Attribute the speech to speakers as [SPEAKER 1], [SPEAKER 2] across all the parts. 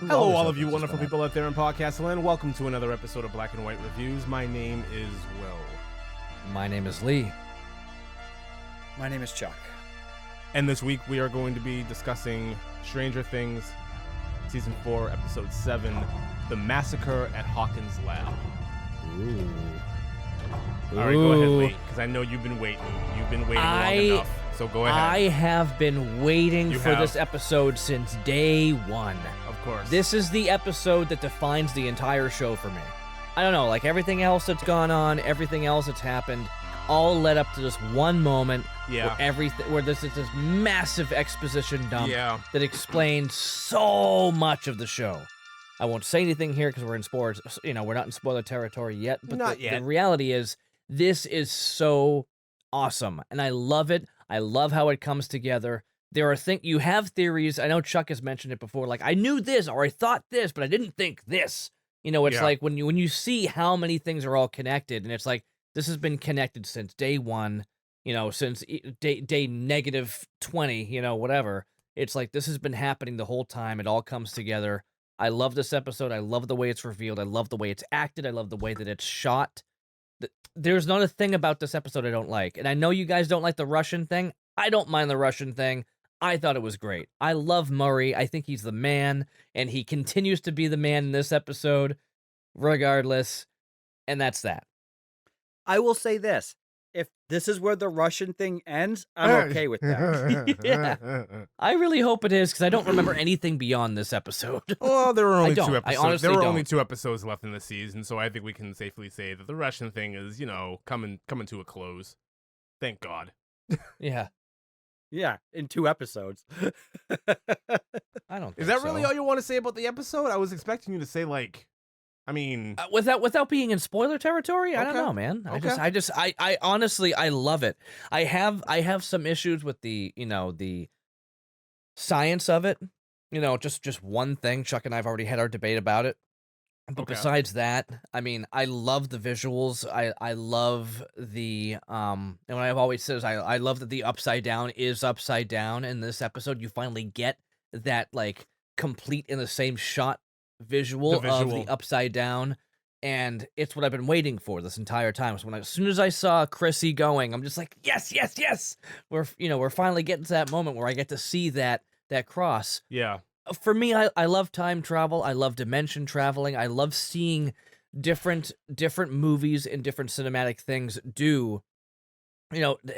[SPEAKER 1] Hello, all of you wonderful people out there in podcast land. Welcome to another episode of Black and White Reviews. My name is Will.
[SPEAKER 2] My name is Lee.
[SPEAKER 3] My name is Chuck.
[SPEAKER 1] And this week we are going to be discussing Stranger Things, Season 4, Episode 7, The Massacre at Hawkins' Lab.
[SPEAKER 2] Ooh.
[SPEAKER 1] All right, go ahead, Lee, because I know you've been waiting. You've been waiting long enough, so go ahead.
[SPEAKER 2] I have been waiting for this episode since day one.
[SPEAKER 1] Of course.
[SPEAKER 2] This is the episode that defines the entire show for me. I don't know, like everything else that's gone on, everything else that's happened, all led up to this one moment where this is this massive exposition dump that explains so much of the show. I won't say anything here because we're in spoilers. You know, we're not in spoiler territory yet. But the reality is, this is so awesome, and I love it. I love how it comes together. There are you have theories. I know Chuck has mentioned it before. Like, I knew this or I thought this, but I didn't think this. You know, it's like when you see how many things are all connected, and it's like this has been connected since day one. You know, since day negative 20. You know, whatever. It's like this has been happening the whole time. It all comes together. I love this episode. I love the way it's revealed. I love the way it's acted. I love the way that it's shot. There's not a thing about this episode I don't like. And I know you guys don't like the Russian thing. I don't mind the Russian thing. I thought it was great. I love Murray. I think he's the man, and he continues to be the man in this episode, regardless. And that's that.
[SPEAKER 3] I will say this. If this is where the Russian thing ends, I'm okay with that.
[SPEAKER 2] Yeah. I really hope it is, because I don't remember anything beyond this episode.
[SPEAKER 1] Well, there were only two episodes.
[SPEAKER 2] I honestly
[SPEAKER 1] there were
[SPEAKER 2] don't.
[SPEAKER 1] only 2 episodes left in the season, so I think we can safely say that the Russian thing is, you know, coming to a close. Thank God.
[SPEAKER 2] Yeah.
[SPEAKER 3] Yeah, in 2 episodes.
[SPEAKER 2] I don't think
[SPEAKER 1] Is that
[SPEAKER 2] so.
[SPEAKER 1] really all you want to say about the episode? I was expecting you to say, like, I mean,
[SPEAKER 2] without being in spoiler territory, I don't
[SPEAKER 1] Okay.
[SPEAKER 2] know, man.
[SPEAKER 1] Okay.
[SPEAKER 2] I honestly, I love it. I have some issues with the science of it. You know, just one thing. Chuck and I have already had our debate about it. But besides that, I mean, I love the visuals. I love the and what I've always said is I love that the upside down is upside down in this episode. You finally get that, like, complete in the same shot visual of the upside down, and it's what I've been waiting for this entire time. So as soon as I saw Chrissy going, I'm just like, yes. We're finally getting to that moment where I get to see that cross.
[SPEAKER 1] yeah.
[SPEAKER 2] For me, I love time travel. I love dimension traveling. I love seeing different movies and different cinematic things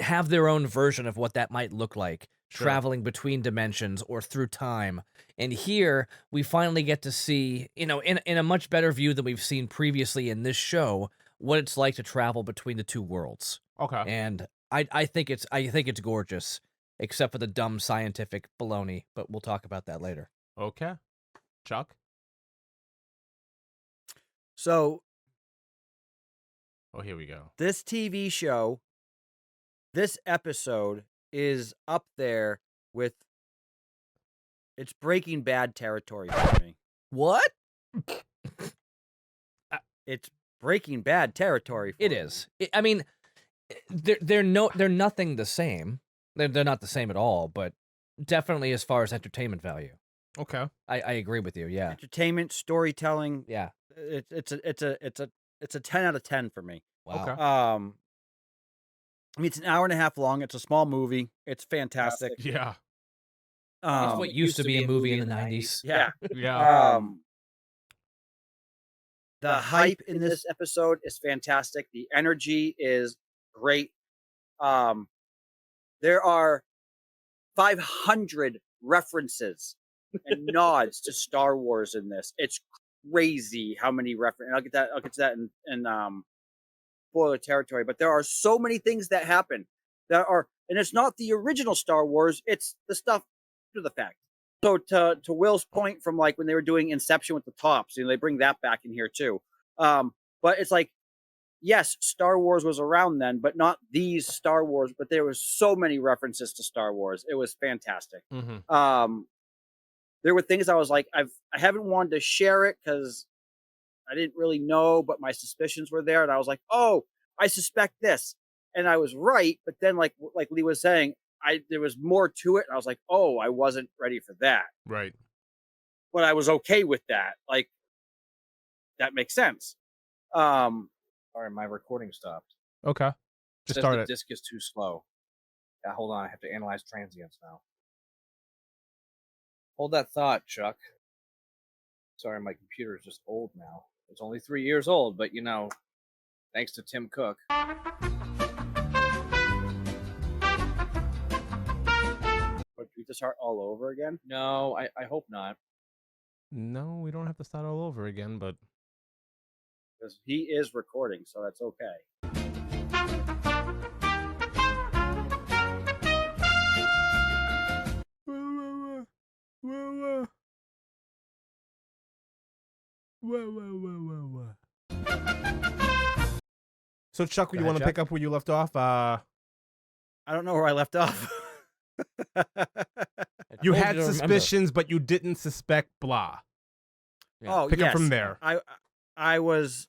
[SPEAKER 2] have their own version of what that might look like, traveling between dimensions or through time. And here we finally get to see, in a much better view than we've seen previously in this show, what it's like to travel between the two worlds.
[SPEAKER 1] Okay.
[SPEAKER 2] And I think it's gorgeous, except for the dumb scientific baloney, but we'll talk about that later.
[SPEAKER 1] Okay. Chuck?
[SPEAKER 3] So,
[SPEAKER 1] Oh, here we go.
[SPEAKER 3] this TV show, this episode is up there with it's Breaking Bad territory for me.
[SPEAKER 2] What?
[SPEAKER 3] It's Breaking Bad territory for
[SPEAKER 2] It
[SPEAKER 3] me.
[SPEAKER 2] is. I mean, they're nothing the same. They're not the same at all, but definitely as far as entertainment value.
[SPEAKER 1] Okay.
[SPEAKER 2] I agree with you. Yeah.
[SPEAKER 3] Entertainment, storytelling.
[SPEAKER 2] Yeah.
[SPEAKER 3] It's a 10 out of 10 for me.
[SPEAKER 2] Wow.
[SPEAKER 1] Okay.
[SPEAKER 3] I mean, it's an hour and a half long. It's a small movie. It's fantastic.
[SPEAKER 1] Yeah.
[SPEAKER 2] It's what used to be a movie in the 90s.
[SPEAKER 3] Yeah.
[SPEAKER 1] Yeah.
[SPEAKER 3] The hype in this episode is fantastic. The energy is great. There are 500 references and nods to Star Wars in this. It's crazy how many references. I'll get to that in spoiler territory. But there are so many things that happen that are, and it's not the original Star Wars. It's the stuff after the fact. So to Will's point from, like, when they were doing Inception with the tops, they bring that back in here too. But it's like, yes, Star Wars was around then, but not these Star Wars. But there was so many references to Star Wars. It was fantastic.
[SPEAKER 1] Mm-hmm.
[SPEAKER 3] There were things I was like, I haven't wanted to share it because I didn't really know, but my suspicions were there, and I was like, oh, I suspect this, and I was right. But then, like Lee was saying, there was more to it, and I was like, oh, I wasn't ready for that.
[SPEAKER 1] Right.
[SPEAKER 3] but I was okay with that. Like, that makes sense.
[SPEAKER 2] Sorry, my recording stopped.
[SPEAKER 1] Okay. Just start
[SPEAKER 2] the
[SPEAKER 1] it.
[SPEAKER 2] disc is too slow. Yeah, hold on. I have to analyze transients now. Hold that thought, Chuck. Sorry, my computer is just old now. It's only 3 years old, but thanks to Tim Cook.
[SPEAKER 3] But we have to start all over again?
[SPEAKER 2] No, I hope not.
[SPEAKER 1] No, we don't have to start all over again, but
[SPEAKER 3] Because he is recording, so that's okay.
[SPEAKER 1] So Chuck,
[SPEAKER 2] Go
[SPEAKER 1] you
[SPEAKER 2] ahead,
[SPEAKER 1] want to
[SPEAKER 2] Chuck.
[SPEAKER 1] pick up where you left off?
[SPEAKER 3] I don't know where I left off.
[SPEAKER 1] You
[SPEAKER 2] told
[SPEAKER 1] had
[SPEAKER 2] to remember.
[SPEAKER 1] suspicions, but you didn't suspect blah.
[SPEAKER 2] Yeah.
[SPEAKER 3] Oh,
[SPEAKER 1] Pick up
[SPEAKER 3] yes.
[SPEAKER 1] from there.
[SPEAKER 3] I was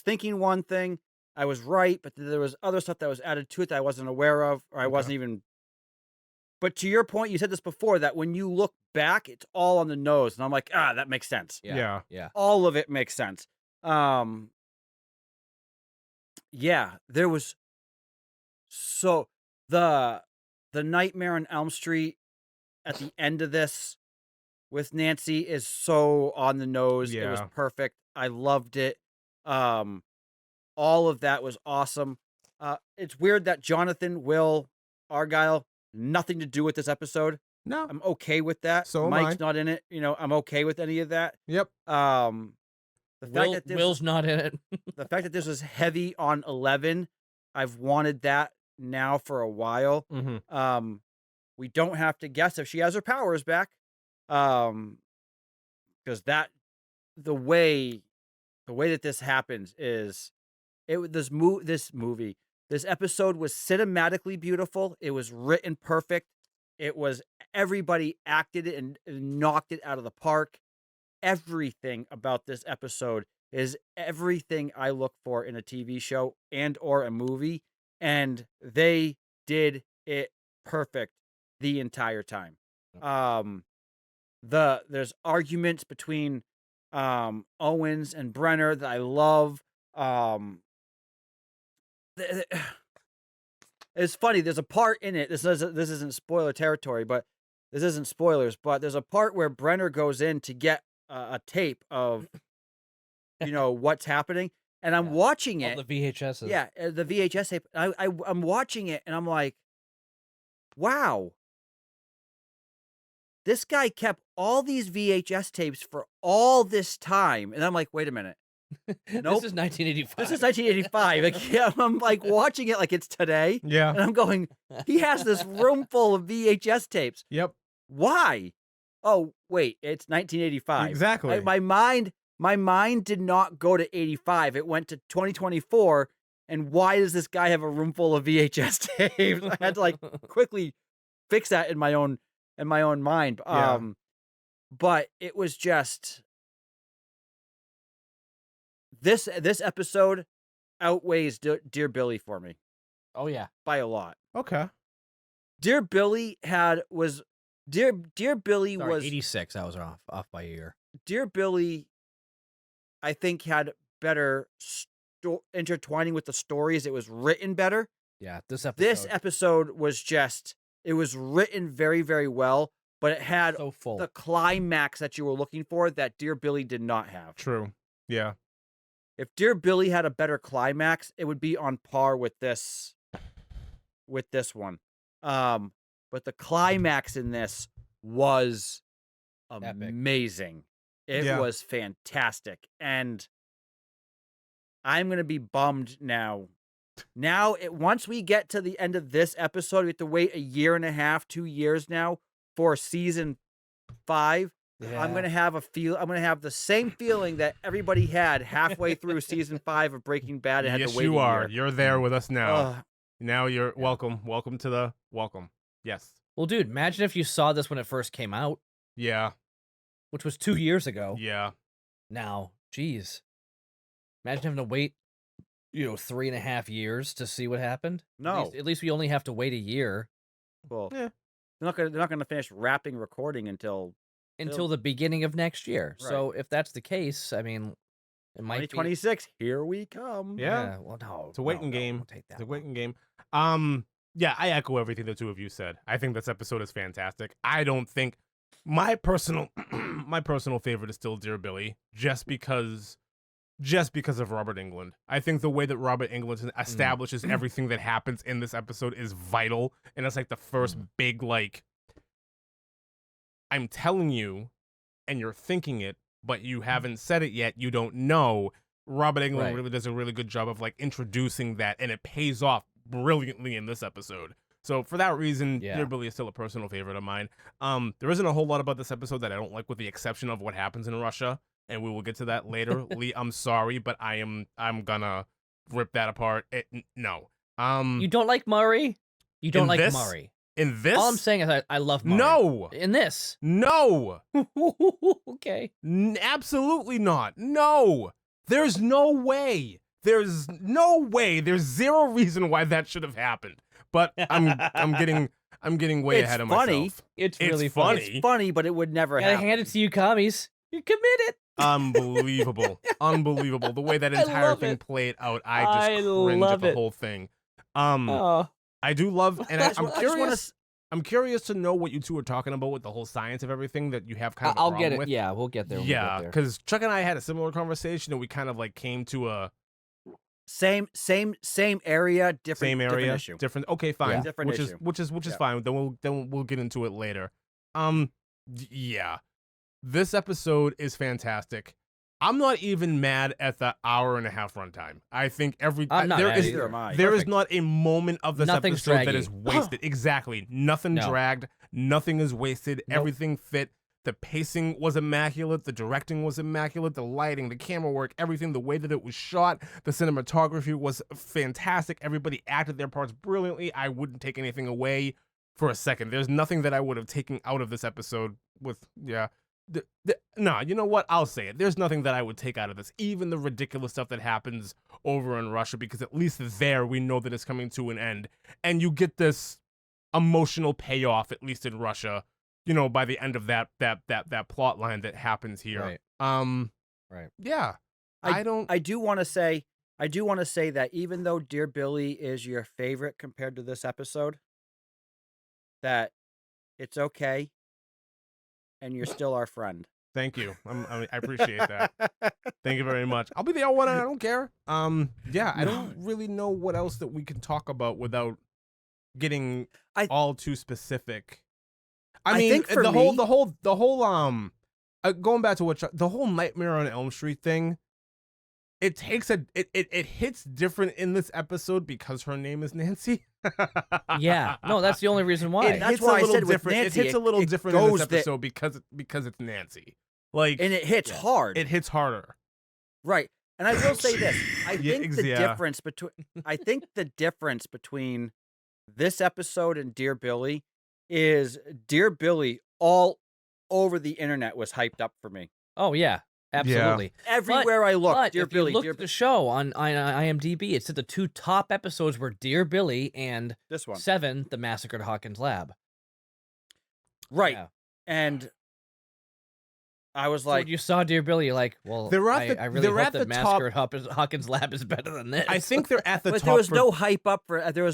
[SPEAKER 3] thinking one thing. I was right, but there was other stuff that was added to it that I wasn't aware of, or I wasn't even. But to your point, you said this before, that when you look back, it's all on the nose, and I'm like, that makes sense.
[SPEAKER 1] Yeah.
[SPEAKER 3] All of it makes sense. Yeah, there was the Nightmare on Elm Street at the end of this with Nancy is so on the nose. It was
[SPEAKER 1] Yeah.
[SPEAKER 3] perfect. I loved it. All of that was awesome. It's weird that Jonathan Will Argyle, nothing to do with this episode.
[SPEAKER 1] No.
[SPEAKER 3] I'm okay with that.
[SPEAKER 1] So am
[SPEAKER 3] Mike's
[SPEAKER 1] I.
[SPEAKER 3] not in it. I'm okay with any of that.
[SPEAKER 1] Yep.
[SPEAKER 3] The fact that
[SPEAKER 2] Will's not in it.
[SPEAKER 3] the fact that this was heavy on 11, I've wanted that now for a while.
[SPEAKER 1] Mm-hmm.
[SPEAKER 3] We don't have to guess if she has her powers back, because the way that this happens is this episode was cinematically beautiful. It was written perfect. It was, everybody acted it and knocked it out of the park. Everything about this episode is everything I look for in a TV show and or a movie, and they did it perfect the entire time. There's arguments between Owens and Brenner that I love. It's funny. There's a part in it. This isn't spoiler territory, but this isn't spoilers. But there's a part where Brenner goes in to get a tape of, what's happening, and I'm watching it.
[SPEAKER 2] All the VHSs.
[SPEAKER 3] Yeah, the VHS tape. I'm watching it, and I'm like, wow. This guy kept all these VHS tapes for all this time, and I'm like, wait a minute. Nope.
[SPEAKER 2] This is 1985.
[SPEAKER 3] This is 1985. Like, yeah, I'm like watching it like it's today.
[SPEAKER 1] Yeah.
[SPEAKER 3] And I'm going, he has this room full of VHS tapes.
[SPEAKER 1] Yep.
[SPEAKER 3] Why? Oh, wait, it's 1985.
[SPEAKER 1] Exactly.
[SPEAKER 3] My mind did not go to 85. It went to 2024. And why does this guy have a room full of VHS tapes? I had to quickly fix that in my own mind.
[SPEAKER 1] Yeah.
[SPEAKER 3] But it was just, this episode outweighs Dear Billy for me.
[SPEAKER 2] Oh yeah,
[SPEAKER 3] by a lot.
[SPEAKER 1] Okay.
[SPEAKER 3] Dear Billy was Dear Billy
[SPEAKER 2] Sorry,
[SPEAKER 3] was
[SPEAKER 2] 86. I was off by a year.
[SPEAKER 3] Dear Billy, I think, had better intertwining with the stories. It was written better.
[SPEAKER 2] Yeah, this
[SPEAKER 3] episode was just, it was written very, very well, but it had
[SPEAKER 2] so full.
[SPEAKER 3] the climax that you were looking for that Dear Billy did not have.
[SPEAKER 1] True. Yeah.
[SPEAKER 3] If Dear Billy had a better climax, it would be on par with this one. But the climax in this was amazing. It was fantastic. And I'm going to be bummed now. Once we get to the end of this episode, we have to wait 1.5 years, 2 years now for season 5.
[SPEAKER 2] Yeah.
[SPEAKER 3] I'm going to have the same feeling that everybody had halfway through season 5 of Breaking Bad and had to wait
[SPEAKER 1] you
[SPEAKER 3] a
[SPEAKER 1] are.
[SPEAKER 3] year.
[SPEAKER 1] You're there with us now. Now you're welcome. Welcome to the welcome. Yes.
[SPEAKER 2] Well, dude, imagine if you saw this when it first came out.
[SPEAKER 1] Yeah.
[SPEAKER 2] Which was 2 years ago.
[SPEAKER 1] Yeah.
[SPEAKER 2] Now, geez. Imagine having to wait, 3.5 years to see what happened.
[SPEAKER 3] No.
[SPEAKER 2] At least we only have to wait a year.
[SPEAKER 3] Well, they're not gonna finish wrapping recording until
[SPEAKER 2] until the beginning of next year.
[SPEAKER 3] Right.
[SPEAKER 2] So if that's the case, I mean, it might be
[SPEAKER 3] 2026. Here we come.
[SPEAKER 1] Yeah.
[SPEAKER 2] Well, no,
[SPEAKER 1] It's a waiting game.
[SPEAKER 2] We'll take that.
[SPEAKER 1] It's a waiting game. Yeah, I echo everything the two of you said. I think this episode is fantastic. I don't think my personal favorite is still Dear Billy, just because of Robert Englund. I think the way that Robert Englund establishes everything that happens in this episode is vital, and it's like the first big, like, I'm telling you, and you're thinking it, but you haven't said it yet. You don't know. Robert Englund really does a really good job of like introducing that, and it pays off brilliantly in this episode. So for that reason, Dear Billy is still a personal favorite of mine. There isn't a whole lot about this episode that I don't like, with the exception of what happens in Russia, and we will get to that later. Lee, I'm sorry, but I'm gonna rip that apart. No.
[SPEAKER 2] You don't like Murray? You don't like Murray?
[SPEAKER 1] In this?
[SPEAKER 2] All I'm saying is I love Murray.
[SPEAKER 1] No.
[SPEAKER 2] In this?
[SPEAKER 1] No.
[SPEAKER 2] Okay.
[SPEAKER 1] Absolutely not. No. There's no way. There's no way. There's zero reason why that should have happened. But I'm getting way ahead of myself.
[SPEAKER 2] It's really funny.
[SPEAKER 3] It's funny, but it would never
[SPEAKER 2] I
[SPEAKER 3] happen.
[SPEAKER 2] hand it to you, commies. You're committed.
[SPEAKER 1] Unbelievable. Unbelievable. The way that entire thing played out, I just cringe at the whole thing. I do love, and I'm curious. I'm curious to know what you two are talking about with the whole science of everything that you have kind of a problem with.
[SPEAKER 2] Yeah, we'll get there.
[SPEAKER 1] Yeah, because Chuck and I had a similar conversation, and we kind of like came to a
[SPEAKER 3] same area, different issue.
[SPEAKER 1] Different. Okay, fine.
[SPEAKER 3] Yeah. Different
[SPEAKER 1] which
[SPEAKER 3] issue.
[SPEAKER 1] is fine. Then we'll get into it later. Yeah, this episode is fantastic. I'm not even mad at the hour-and-a-half runtime. I think there is not a moment of this episode that is wasted. Exactly. Nothing dragged. Nothing is wasted. Nope. Everything fit. The pacing was immaculate. The directing was immaculate. The lighting, the camera work, everything, the way that it was shot, the cinematography was fantastic. Everybody acted their parts brilliantly. I wouldn't take anything away for a second. There's nothing that I would have taken out of this episode No, you know what? I'll say it. There's nothing that I would take out of this, even the ridiculous stuff that happens over in Russia, because at least there we know that it's coming to an end, and you get this emotional payoff, at least in Russia, you know, by the end of that plot line that happens here.
[SPEAKER 2] Right.
[SPEAKER 1] Yeah.
[SPEAKER 3] I do want to say that even though Dear Billy is your favorite compared to this episode, that it's okay. And you're still our friend.
[SPEAKER 1] Thank you. I appreciate that. Thank you very much. I'll be the one. I don't care. Yeah, I don't really know what else that we can talk about without getting all too specific. I mean,
[SPEAKER 3] think for
[SPEAKER 1] the whole going back to what the whole Nightmare on Elm Street thing. It takes it hits different in this episode because her name is Nancy.
[SPEAKER 2] Yeah, no, that's the only reason why.
[SPEAKER 3] That's why I said with Nancy,
[SPEAKER 1] it hits a little different in this episode because it's Nancy. Like,
[SPEAKER 3] and it hits hard.
[SPEAKER 1] It hits harder.
[SPEAKER 3] Right. And I will say this: I think the difference between this episode and Dear Billy is Dear Billy all over the internet was hyped up for me.
[SPEAKER 2] Oh yeah. Absolutely.
[SPEAKER 3] Yeah. Everywhere I look, Dear Billy.
[SPEAKER 2] Look at the show on IMDb, it said the two top episodes were Dear Billy and
[SPEAKER 3] this one,
[SPEAKER 2] 7, The Massacre at Hawkins Lab.
[SPEAKER 3] Right. Yeah. And I was like,
[SPEAKER 2] when you saw Dear Billy, you're like, well, I really hope that Massacre at Hawkins Lab is better than this.
[SPEAKER 1] I think they're at the
[SPEAKER 3] but
[SPEAKER 1] top.
[SPEAKER 3] There was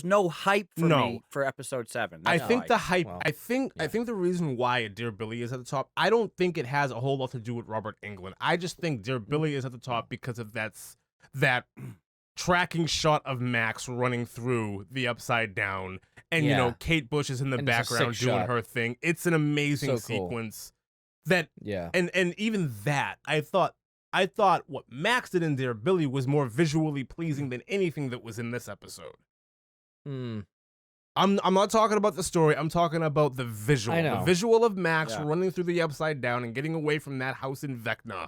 [SPEAKER 3] no hype for me for episode 7.
[SPEAKER 1] I think the hype. Well, I think the reason why Dear Billy is at the top, I don't think it has a whole lot to do with Robert Englund. I just think Dear Billy is at the top because of that tracking shot of Max running through the Upside Down, and you know, Kate Bush is in the background doing her thing. It's an amazing sequence. That and even that, I thought what Max did in Dear Billy was more visually pleasing than anything that was in this episode. I'm not talking about the story. I'm talking about the visual. The visual of Max running through the Upside Down and getting away from that house in Vecna,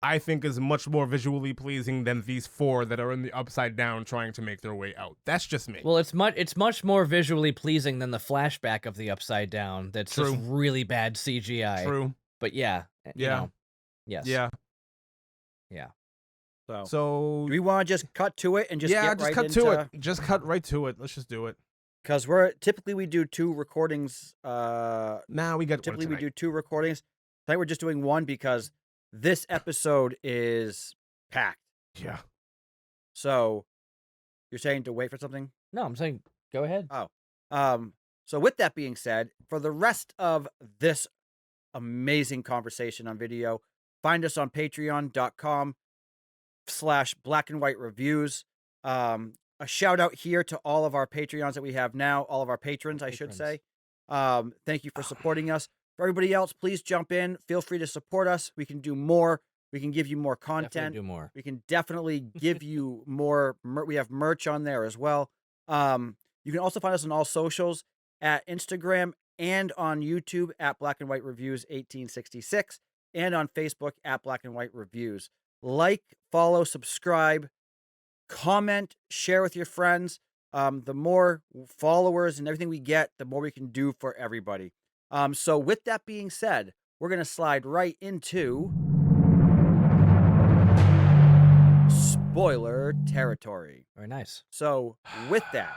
[SPEAKER 1] I think is much more visually pleasing than these 4 that are in the Upside Down trying to make their way out. That's just me.
[SPEAKER 2] Well, it's much more visually pleasing than the flashback of the Upside Down. That's just really bad CGI.
[SPEAKER 1] True.
[SPEAKER 2] But yes.
[SPEAKER 1] Yeah. So
[SPEAKER 3] do we want to just cut to it and just
[SPEAKER 1] Just cut right to it. Let's just do it.
[SPEAKER 3] Because we do 2 recordings.
[SPEAKER 1] We do 2 recordings.
[SPEAKER 3] Tonight we're just doing one because this episode is packed.
[SPEAKER 1] Yeah.
[SPEAKER 3] So you're saying to wait for something?
[SPEAKER 2] No, I'm saying go ahead.
[SPEAKER 3] Oh. So with that being said, for the rest of this amazing conversation on video, find us on patreon.com/blackandwhitereviews. A shout out here to all of our Patreons that we have now, all of our patrons, I should say. Thank you for supporting us. For everybody else, please jump in. Feel free to support us. We can do more. We can give you more content.
[SPEAKER 2] Definitely do more.
[SPEAKER 3] We can definitely give you more. We have merch on there as well. You can also find us on all socials at Instagram and on YouTube at Black and White Reviews 1866 and on Facebook at Black and White Reviews. Like, follow, subscribe, comment, share with your friends. The more followers and everything we get, the more we can do for everybody. So with that being said, we're going to slide right into spoiler territory.
[SPEAKER 2] Very nice.
[SPEAKER 3] So with that,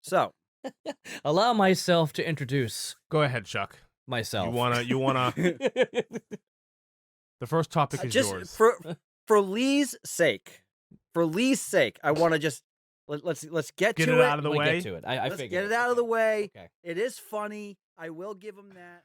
[SPEAKER 3] so
[SPEAKER 2] allow myself to introduce
[SPEAKER 1] Go ahead, Chuck.
[SPEAKER 2] myself.
[SPEAKER 1] You wanna the first topic is
[SPEAKER 3] just
[SPEAKER 1] yours.
[SPEAKER 3] for Lee's sake, I want to just let's get
[SPEAKER 1] Get
[SPEAKER 3] to
[SPEAKER 1] it out of the
[SPEAKER 2] Let me
[SPEAKER 1] way.
[SPEAKER 2] get to it. I
[SPEAKER 3] Let's
[SPEAKER 2] figured
[SPEAKER 3] get it out of the way.
[SPEAKER 2] Okay.
[SPEAKER 3] It is funny. I will give him that.